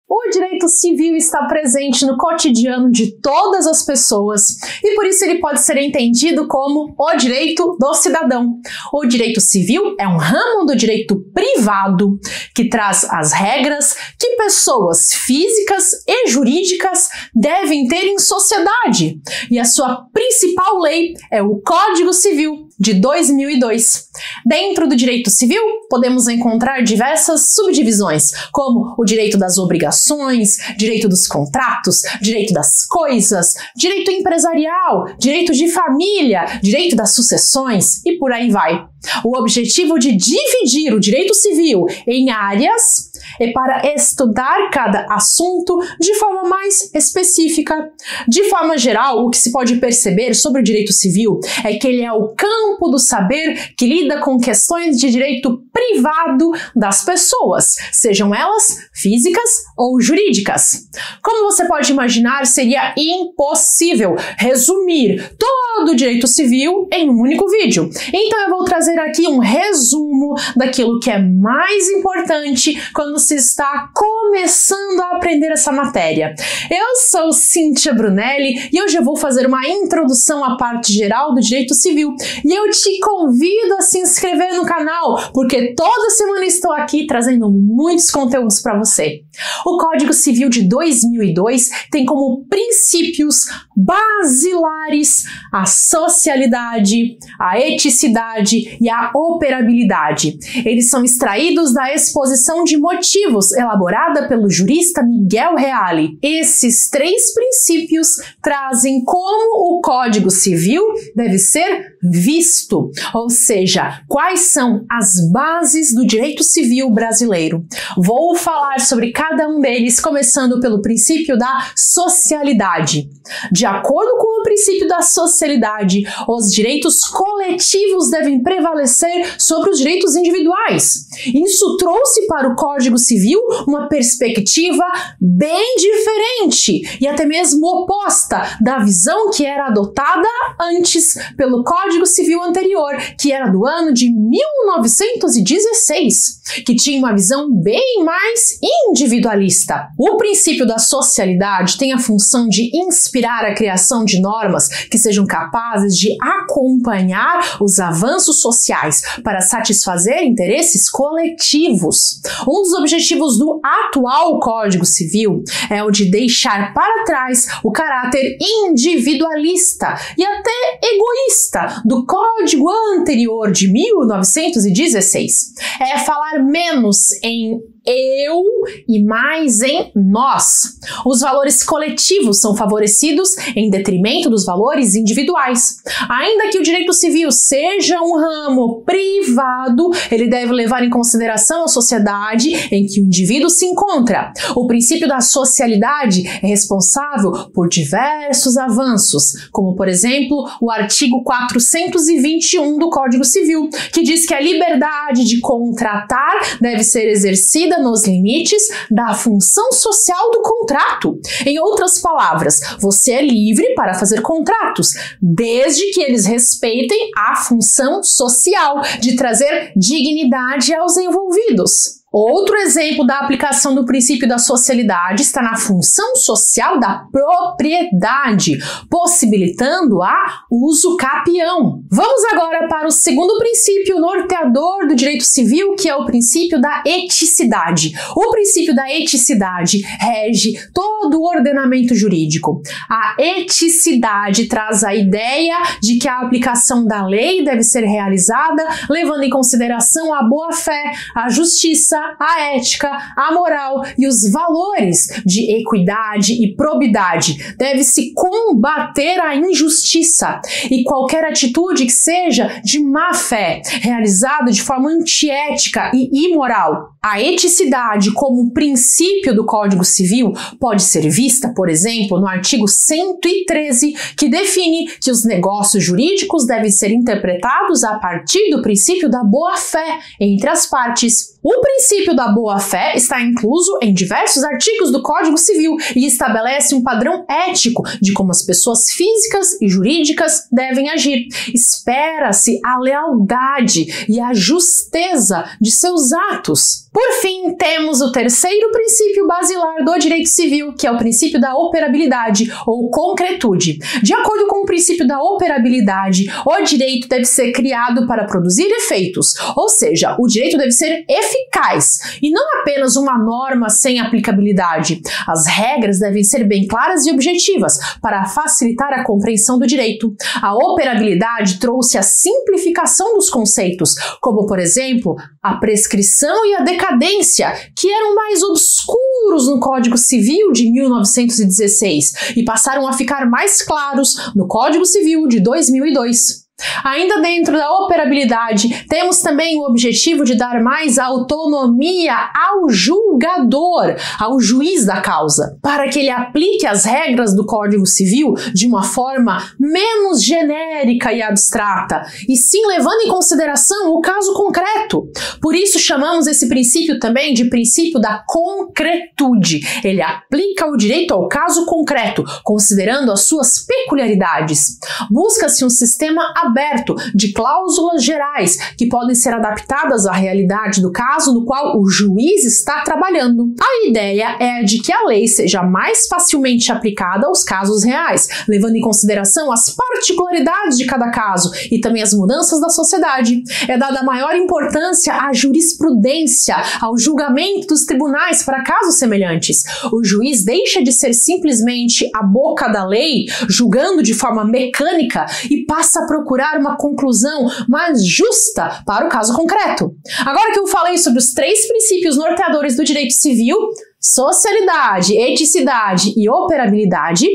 O direito civil está presente no cotidiano de todas as pessoas e por isso ele pode ser entendido como o direito do cidadão. O direito civil é um ramo do direito privado que traz as regras que pessoas físicas e jurídicas devem ter em sociedade. E a sua principal lei é o Código Civil de 2002. Dentro do direito civil, podemos encontrar diversas subdivisões, como o direito das obrigações, direito dos contratos, direito das coisas, direito empresarial, direito de família, direito das sucessões e por aí vai. O objetivo de dividir o direito civil em áreas é para estudar cada assunto de forma mais específica. De forma geral, o que se pode perceber sobre o direito civil é que ele é o campo do saber que lida com questões de direito privado das pessoas, sejam elas físicas ou jurídicas. Como você pode imaginar, seria impossível resumir todo o direito civil em um único vídeo. Então eu vou trazer aqui um resumo daquilo que é mais importante quando se está começando a aprender essa matéria. Eu sou Cíntia Brunelli e hoje eu vou fazer uma introdução à parte geral do direito civil e eu te convido a se inscrever no canal porque toda semana estou aqui trazendo muitos conteúdos para você. O Código Civil de 2002 tem como princípios basilares a socialidade, a eticidade e a operabilidade. Eles são extraídos da exposição de motivos elaborada pelo jurista Miguel Reale. Esses três princípios trazem como o Código Civil deve ser visto, ou seja, quais são as bases do direito civil brasileiro. Vou falar sobre cada um deles, começando pelo princípio da socialidade. De acordo com o princípio da socialidade, os direitos coletivos devem prevalecer sobre os direitos individuais. Isso trouxe para o Código Civil uma perspectiva bem diferente e até mesmo oposta da visão que era adotada antes pelo Código Civil anterior, que era do ano de 1916, que tinha uma visão bem mais individualista. O princípio da socialidade tem a função de inspirar a criação de normas que sejam capazes de acompanhar os avanços sociais para satisfazer interesses coletivos. Um dos objetivos do atual Código Civil é o de deixar para trás o caráter individualista e até egoísta do Código anterior de 1916. É falar menos em eu e mais em nós. Os valores coletivos são favorecidos em detrimento dos valores individuais. Ainda que o direito civil seja um ramo privado, ele deve levar em consideração a sociedade em que o indivíduo se encontra. O princípio da socialidade é responsável por diversos avanços, como por exemplo o artigo 421 do Código Civil, que diz que a liberdade de contratar deve ser exercida nos limites da função social do contrato. Em outras palavras, você é livre para fazer contratos, desde que eles respeitem a função social de trazer dignidade aos envolvidos. Outro exemplo da aplicação do princípio da socialidade está na função social da propriedade, possibilitando a uso capião. Vamos agora para o segundo princípio norteador do direito civil, que é o princípio da eticidade. O princípio da eticidade rege todo o ordenamento jurídico. A eticidade traz a ideia de que a aplicação da lei deve ser realizada levando em consideração a boa-fé, a justiça, a ética, a moral e os valores de equidade e probidade. Deve-se combater a injustiça e qualquer atitude que seja de má-fé, realizada de forma antiética e imoral. A eticidade como princípio do Código Civil pode ser vista, por exemplo, no artigo 113, que define que os negócios jurídicos devem ser interpretados a partir do princípio da boa-fé entre as partes. O princípio da boa-fé está incluso em diversos artigos do Código Civil e estabelece um padrão ético de como as pessoas físicas e jurídicas devem agir. Espera-se a lealdade e a justeza de seus atos. Por fim, temos o terceiro princípio basilar do direito civil, que é o princípio da operabilidade ou concretude. De acordo com o princípio da operabilidade, o direito deve ser criado para produzir efeitos, ou seja, o direito deve ser eficaz e não apenas uma norma sem aplicabilidade. As regras devem ser bem claras e objetivas para facilitar a compreensão do direito. A operabilidade trouxe a simplificação dos conceitos, como, por exemplo, a prescrição e a decadência, que eram mais obscuros no Código Civil de 1916 e passaram a ficar mais claros no Código Civil de 2002. Ainda dentro da operabilidade, temos também o objetivo de dar mais autonomia ao julgador, ao juiz da causa, para que ele aplique as regras do Código Civil de uma forma menos genérica e abstrata, e sim levando em consideração o caso concreto. Por isso chamamos esse princípio também de princípio da concretude. Ele aplica o direito ao caso concreto, considerando as suas peculiaridades. Busca-se um sistema aberto de cláusulas gerais que podem ser adaptadas à realidade do caso no qual o juiz está trabalhando. A ideia é de que a lei seja mais facilmente aplicada aos casos reais, levando em consideração as particularidades de cada caso e também as mudanças da sociedade. É dada maior importância à jurisprudência, ao julgamento dos tribunais para casos semelhantes. O juiz deixa de ser simplesmente a boca da lei, julgando de forma mecânica, e passa a procurar uma conclusão mais justa para o caso concreto. Agora que eu falei sobre os três princípios norteadores do direito civil, socialidade, eticidade e operabilidade,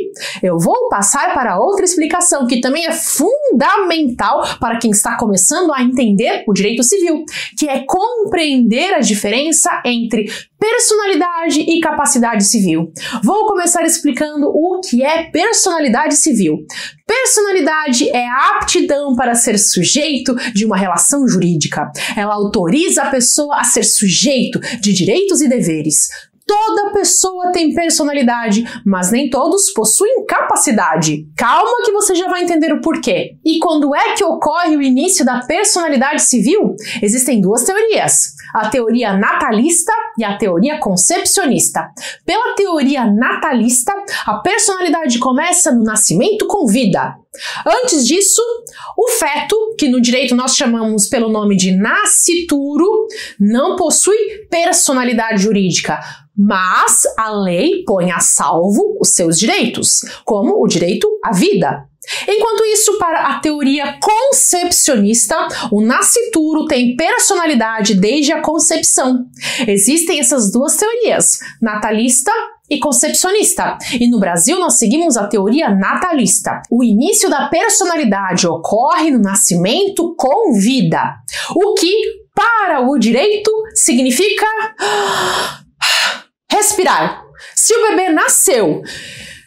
eu vou passar para outra explicação que também é fundamental para quem está começando a entender o direito civil, que é compreender a diferença entre personalidade e capacidade civil. Vou começar explicando o que é personalidade civil. Personalidade é a aptidão para ser sujeito de uma relação jurídica. Ela autoriza a pessoa a ser sujeito de direitos e deveres. Toda pessoa tem personalidade, mas nem todos possuem capacidade. Calma que você já vai entender o porquê. E quando é que ocorre o início da personalidade civil? Existem duas teorias, a teoria natalista e a teoria concepcionista. Pela teoria natalista, a personalidade começa no nascimento com vida. Antes disso, o feto, que no direito nós chamamos pelo nome de nascituro, não possui personalidade jurídica, mas a lei põe a salvo os seus direitos, como o direito à vida. Enquanto isso, para a teoria concepcionista, o nascituro tem personalidade desde a concepção. Existem essas duas teorias, natalista e concepcionista, e no Brasil nós seguimos a teoria natalista. O início da personalidade ocorre no nascimento com vida, o que, para o direito, significa respirar. Se o bebê nasceu,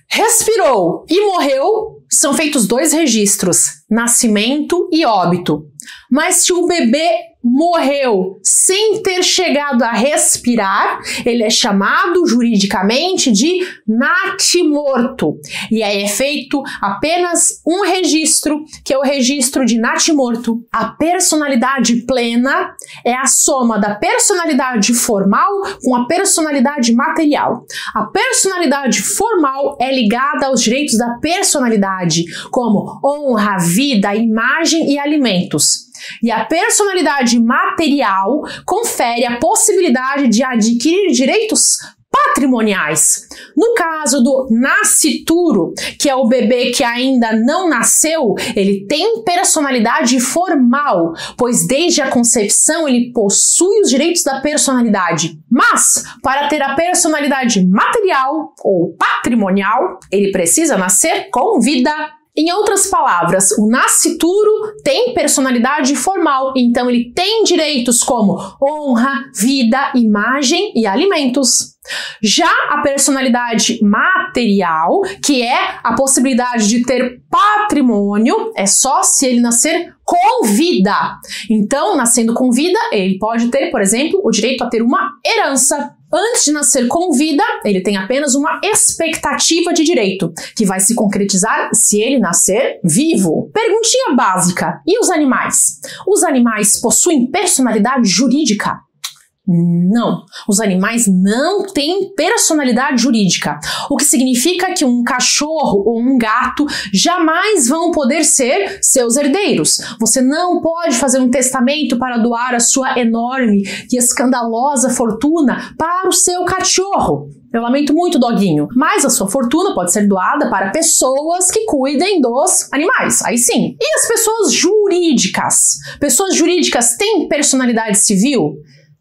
respirou e morreu, são feitos dois registros, nascimento e óbito. Mas se o bebê morreu sem ter chegado a respirar, ele é chamado juridicamente de natimorto. E aí é feito apenas um registro, que é o registro de natimorto. A personalidade plena é a soma da personalidade formal com a personalidade material. A personalidade formal é ligada aos direitos da personalidade, como honra, vida, imagem e alimentos. E a personalidade material confere a possibilidade de adquirir direitos patrimoniais. No caso do nascituro, que é o bebê que ainda não nasceu, ele tem personalidade formal, pois desde a concepção ele possui os direitos da personalidade. Mas, para ter a personalidade material ou patrimonial, ele precisa nascer com vida. Em outras palavras, o nascituro tem personalidade formal, então ele tem direitos como honra, vida, imagem e alimentos. Já a personalidade material, que é a possibilidade de ter patrimônio, é só se ele nascer com vida. Então, nascendo com vida, ele pode ter, por exemplo, o direito a ter uma herança. Antes de nascer com vida, ele tem apenas uma expectativa de direito, que vai se concretizar se ele nascer vivo. Perguntinha básica: e os animais? Os animais possuem personalidade jurídica? Não, os animais não têm personalidade jurídica, o que significa que um cachorro ou um gato jamais vão poder ser seus herdeiros. Você não pode fazer um testamento para doar a sua enorme e escandalosa fortuna para o seu cachorro. Eu lamento muito, doguinho, mas a sua fortuna pode ser doada para pessoas que cuidem dos animais, aí sim. E as pessoas jurídicas? Pessoas jurídicas têm personalidade civil?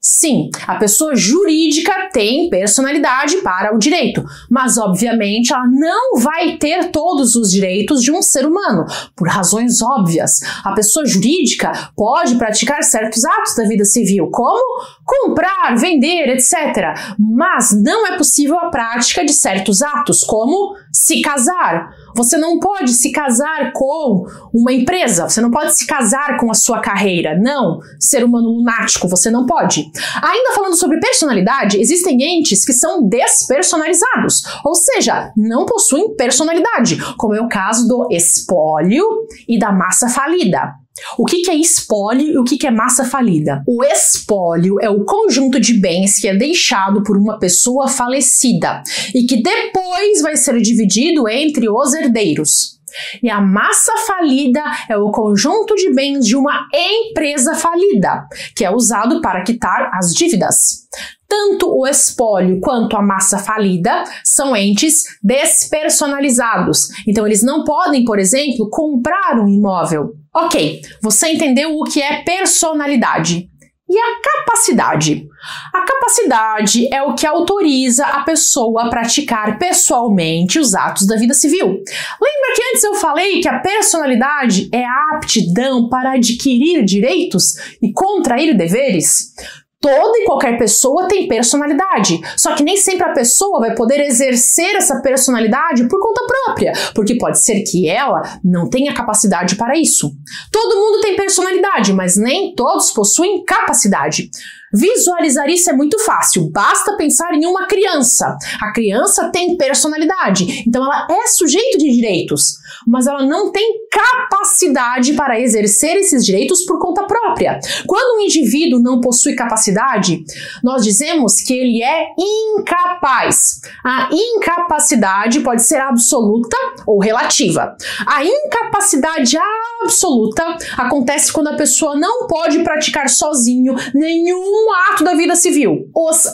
Sim, a pessoa jurídica tem personalidade para o direito, mas obviamente ela não vai ter todos os direitos de um ser humano, por razões óbvias. A pessoa jurídica pode praticar certos atos da vida civil, como comprar, vender, etc. Mas não é possível a prática de certos atos, como se casar. Você não pode se casar com uma empresa, você não pode se casar com a sua carreira. Não, ser humano lunático, você não pode. Ainda falando sobre personalidade, existem entes que são despersonalizados, ou seja, não possuem personalidade, como é o caso do espólio e da massa falida. O que é espólio e o que é massa falida? O espólio é o conjunto de bens que é deixado por uma pessoa falecida e que depois vai ser dividido entre os herdeiros. E a massa falida é o conjunto de bens de uma empresa falida, que é usado para quitar as dívidas. Tanto o espólio quanto a massa falida são entes despersonalizados. Então, eles não podem, por exemplo, comprar um imóvel. Ok, você entendeu o que é personalidade. E a capacidade? A capacidade é o que autoriza a pessoa a praticar pessoalmente os atos da vida civil. Lembra que antes eu falei que a personalidade é a aptidão para adquirir direitos e contrair deveres? Toda e qualquer pessoa tem personalidade, só que nem sempre a pessoa vai poder exercer essa personalidade por conta própria, porque pode ser que ela não tenha capacidade para isso. Todo mundo tem personalidade, mas nem todos possuem capacidade. Visualizar isso é muito fácil, basta pensar em uma criança. A criança tem personalidade, então ela é sujeito de direitos, mas ela não tem capacidade para exercer esses direitos por conta própria. Quando um indivíduo não possui capacidade, nós dizemos que ele é incapaz. A incapacidade pode ser absoluta ou relativa. A incapacidade absoluta acontece quando a pessoa não pode praticar sozinho nenhum ato da vida civil. Os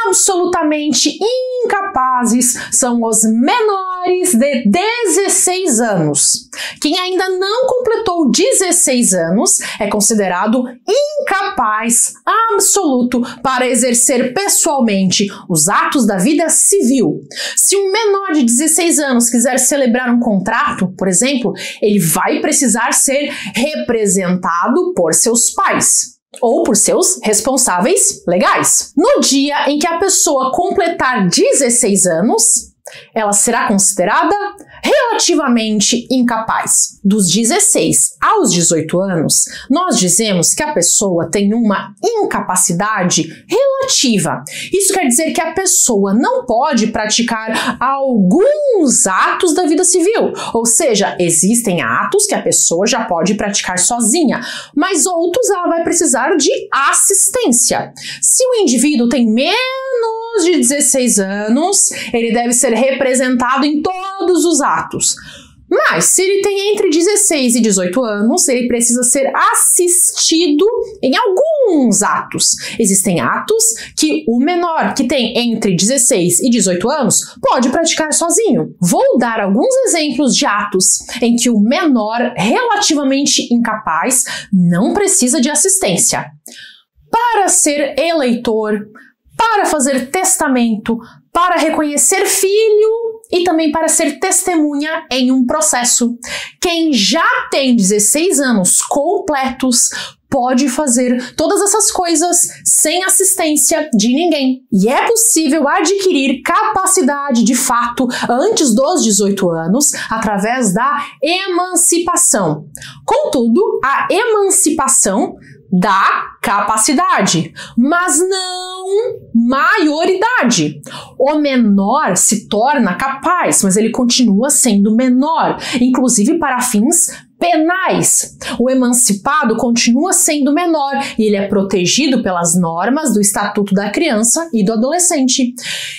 absolutamente incapazes são os menores de 16 anos. Quem ainda não completou 16 anos é considerado incapaz absoluto para exercer pessoalmente os atos da vida civil. Se um menor de 16 anos quiser celebrar um contrato, por exemplo, ele vai precisar ser representado por seus pais ou por seus responsáveis legais. No dia em que a pessoa completar 16 anos, ela será considerada relativamente incapaz. Dos 16 aos 18 anos, nós dizemos que a pessoa tem uma incapacidade relativa. Isso quer dizer que a pessoa não pode praticar alguns atos da vida civil, ou seja, existem atos que a pessoa já pode praticar sozinha, mas outros ela vai precisar de assistência. Se o indivíduo tem menos de 16 anos, ele deve ser representado em todos os atos. Mas, se ele tem entre 16 e 18 anos, ele precisa ser assistido em alguns atos. Existem atos que o menor, que tem entre 16 e 18 anos, pode praticar sozinho. Vou dar alguns exemplos de atos em que o menor, relativamente incapaz, não precisa de assistência. Para ser eleitor, para fazer testamento, para reconhecer filho e também para ser testemunha em um processo. Quem já tem 16 anos completos pode fazer todas essas coisas sem assistência de ninguém. E é possível adquirir capacidade de fato antes dos 18 anos através da emancipação. Contudo, a emancipação dá capacidade, mas não maioridade. O menor se torna capaz, mas ele continua sendo menor, inclusive para fins penais. O emancipado continua sendo menor e ele é protegido pelas normas do Estatuto da Criança e do Adolescente.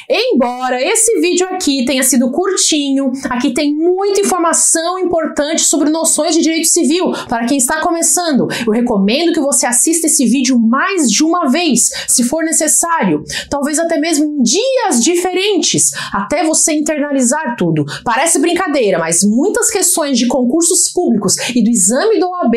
Embora esse vídeo aqui tenha sido curtinho, aqui tem muita informação importante sobre noções de direito civil para quem está começando. Eu recomendo que você assista esse vídeo mais de uma vez, se for necessário, talvez até mesmo em dias diferentes, até você internalizar tudo. Parece brincadeira, mas muitas questões de concursos públicos e do exame da OAB,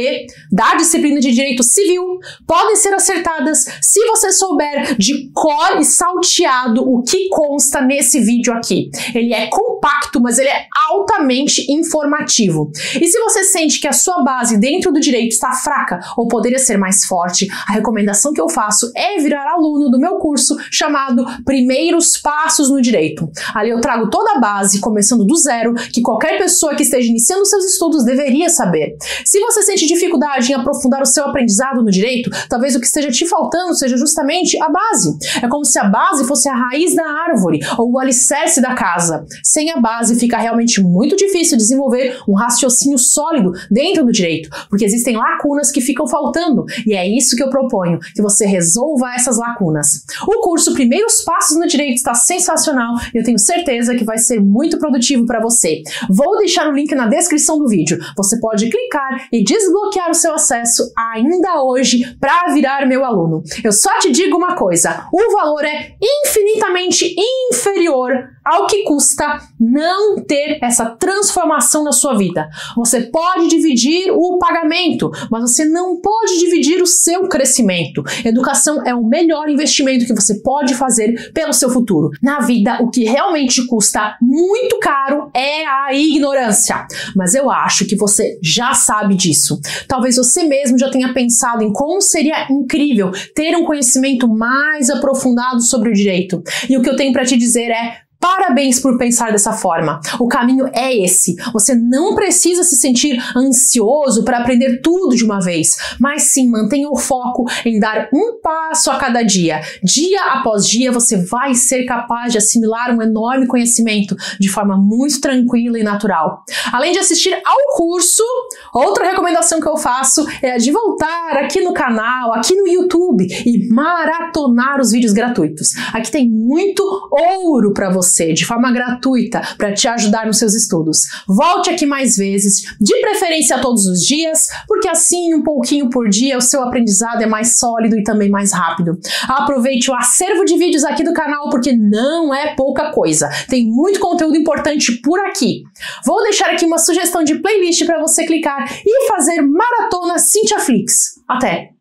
da disciplina de direito civil, podem ser acertadas se você souber de cor e salteado o que consta nesse vídeo aqui. Ele é compacto, mas ele é altamente informativo. E se você sente que a sua base dentro do direito está fraca ou poderia ser mais forte, a recomendação que eu faço é virar aluno do meu curso chamado Primeiros Passos no Direito. Ali eu trago toda a base, começando do zero, que qualquer pessoa que esteja iniciando seus estudos deveria saber. Se você sente dificuldade em aprofundar o seu aprendizado no direito, talvez o que esteja te faltando seja justamente a base. É como se a base fosse a raiz da árvore ou o alicerce da casa. Sem a base fica realmente muito difícil desenvolver um raciocínio sólido dentro do direito, porque existem lacunas que ficam faltando, e é isso que eu proponho, que você resolva essas lacunas. O curso Primeiros Passos no Direito está sensacional e eu tenho certeza que vai ser muito produtivo para você. Vou deixar o link na descrição do vídeo. Você pode clicar e desbloquear o seu acesso ainda hoje para virar meu aluno. Eu só te digo uma coisa, o valor é infinitamente inferior ao que custa não ter essa transformação na sua vida. Você pode dividir o pagamento, mas você não pode dividir o seu crescimento. Educação é o melhor investimento que você pode fazer pelo seu futuro. Na vida, o que realmente custa muito caro é a ignorância. Mas eu acho que você já sabe disso. Talvez você mesmo já tenha pensado em como seria incrível ter um conhecimento mais aprofundado sobre o direito. E o que eu tenho para te dizer é: parabéns por pensar dessa forma. O caminho é esse. Você não precisa se sentir ansioso para aprender tudo de uma vez, mas sim mantenha o foco em dar um passo a cada dia. Dia após dia você vai ser capaz de assimilar um enorme conhecimento de forma muito tranquila e natural. Além de assistir ao curso, outra recomendação que eu faço é a de voltar aqui no canal, aqui no YouTube e maratonar os vídeos gratuitos. Aqui tem muito ouro para você, de forma gratuita, para te ajudar nos seus estudos. Volte aqui mais vezes, de preferência todos os dias, porque assim, um pouquinho por dia, o seu aprendizado é mais sólido e também mais rápido. Aproveite o acervo de vídeos aqui do canal, porque não é pouca coisa. Tem muito conteúdo importante por aqui. Vou deixar aqui uma sugestão de playlist para você clicar e fazer maratona Cintia Flix. Até!